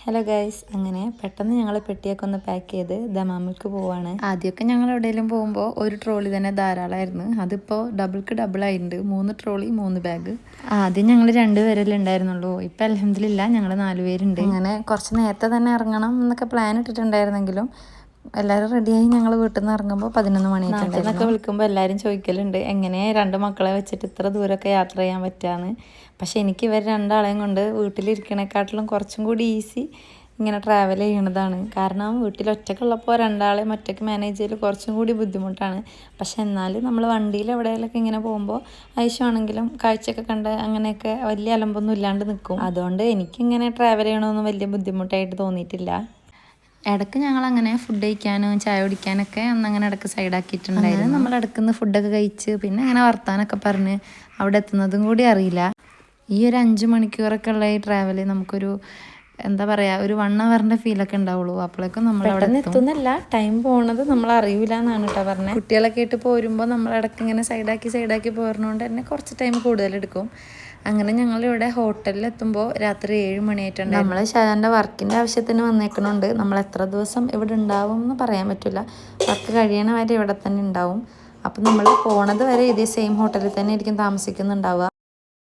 Hello guys, അങ്ങനെ പെട്ടെന്ന് ഞങ്ങൾ പെട്ടിയൊക്കെ ഒന്ന് പാക്ക് ചെയ്ത് ദമാമിലേക്ക് പോവാണ്. ആദ്യമൊക്കെ ഞങ്ങൾ എവിടെയെങ്കിലും പോകുമ്പോൾ ഒരു ട്രോളി തന്നെ ധാരാളമായിരുന്നു. അതിപ്പോൾ ഡബിൾക്ക് ഡബിളായിട്ടുണ്ട്. 3 ട്രോളി 3 ബാഗ്. ആദ്യം ഞങ്ങൾ 2 പേരല്ലേ ഉണ്ടായിരുന്നുള്ളൂ. ഇപ്പം അൽഹംദുലില്ലാ ഞങ്ങൾ 4 പേരുണ്ട്. അങ്ങനെ കുറച്ച് നേരത്തെ തന്നെ ഇറങ്ങണം എന്നൊക്കെ പ്ലാൻ ഇട്ടിട്ടുണ്ടായിരുന്നെങ്കിലും എല്ലാവരും റെഡിയായി ഞങ്ങൾ വീട്ടിൽ നിന്ന് ഇറങ്ങുമ്പോൾ 11 മണിയൊക്കെ വിളിക്കുമ്പോൾ എല്ലാവരും ചോദിക്കലുണ്ട് എങ്ങനെ 2 മക്കളെ വെച്ചിട്ട് ഇത്ര ദൂരമൊക്കെ യാത്ര ചെയ്യാൻ പറ്റുകയെന്ന്. പക്ഷേ എനിക്ക് ഇവർ 2 ആളെയും കൊണ്ട് വീട്ടിലിരിക്കണേക്കാട്ടിലും കുറച്ചും കൂടി ഈസി ഇങ്ങനെ ട്രാവൽ ചെയ്യണതാണ്. കാരണം വീട്ടിൽ ഒറ്റയ്ക്കുള്ളപ്പോൾ 2 ആളെയും ഒറ്റയ്ക്ക് മാനേജ് ചെയ്യൽ കുറച്ചും കൂടി ബുദ്ധിമുട്ടാണ്. പക്ഷെ എന്നാലും നമ്മൾ വണ്ടിയിൽ എവിടെയെങ്കിലൊക്കെ ഇങ്ങനെ പോകുമ്പോൾ ആവശ്യമാണെങ്കിലും കാഴ്ചയൊക്കെ കണ്ട് അങ്ങനെയൊക്കെ വലിയ അലമ്പൊന്നും ഇല്ലാണ്ട് നിൽക്കും. അതുകൊണ്ട് എനിക്കിങ്ങനെ ട്രാവൽ ചെയ്യണമെന്നൊന്നും വലിയ ബുദ്ധിമുട്ടായിട്ട് തോന്നിയിട്ടില്ല. ഇടയ്ക്ക് ഞങ്ങളങ്ങനെ ഫുഡ് കഴിക്കാനും ചായ കുടിക്കാനൊക്കെ അന്നങ്ങനെ ഇടയ്ക്ക് സൈഡാക്കിയിട്ടുണ്ടായിരുന്നു. നമ്മൾ ഇടയ്ക്കുന്ന് ഫുഡൊക്കെ കഴിച്ച് പിന്നെ അങ്ങനെ വർത്താനൊക്കെ പറഞ്ഞ് അവിടെ എത്തുന്നതും കൂടി അറിയില്ല. ഈ ഒരു 5 മണിക്കൂറൊക്കെ ഉള്ള ഈ ട്രാവൽ നമുക്കൊരു എന്താ പറയുക, ഒരു 1 അവറിൻ്റെ ഫീലൊക്കെ ഉണ്ടാവുള്ളൂ. അപ്പോഴേക്കും നമ്മൾ അവിടെ എത്തുന്നില്ല. ടൈം പോണത് നമ്മൾ അറിയില്ല എന്നാണ് കേട്ടോ പറഞ്ഞത്. കുട്ടികളൊക്കെ ആയിട്ട് പോരുമ്പോൾ നമ്മൾ ഇടയ്ക്ക് ഇങ്ങനെ സൈഡാക്കി പോരുന്നതുകൊണ്ട് തന്നെ കുറച്ച് ടൈം കൂടുതലെടുക്കും. അങ്ങനെ ഞങ്ങളിവിടെ ഹോട്ടലിൽ എത്തുമ്പോൾ രാത്രി 7 മണിയായിട്ടുണ്ട്. നമ്മൾ ഷാജാൻ്റെ വർക്കിൻ്റെ ആവശ്യത്തിന് വന്നേക്കണുണ്ട്. നമ്മൾ എത്ര ദിവസം ഇവിടെ ഉണ്ടാവും എന്ന് പറയാൻ പറ്റില്ല. വർക്ക് കഴിയണ വരെ ഇവിടെ തന്നെ ഉണ്ടാവും. അപ്പം നമ്മൾ പോണത് വരെ ഇതേ സെയിം ഹോട്ടലിൽ തന്നെ ആയിരിക്കും താമസിക്കുന്നുണ്ടാവുക.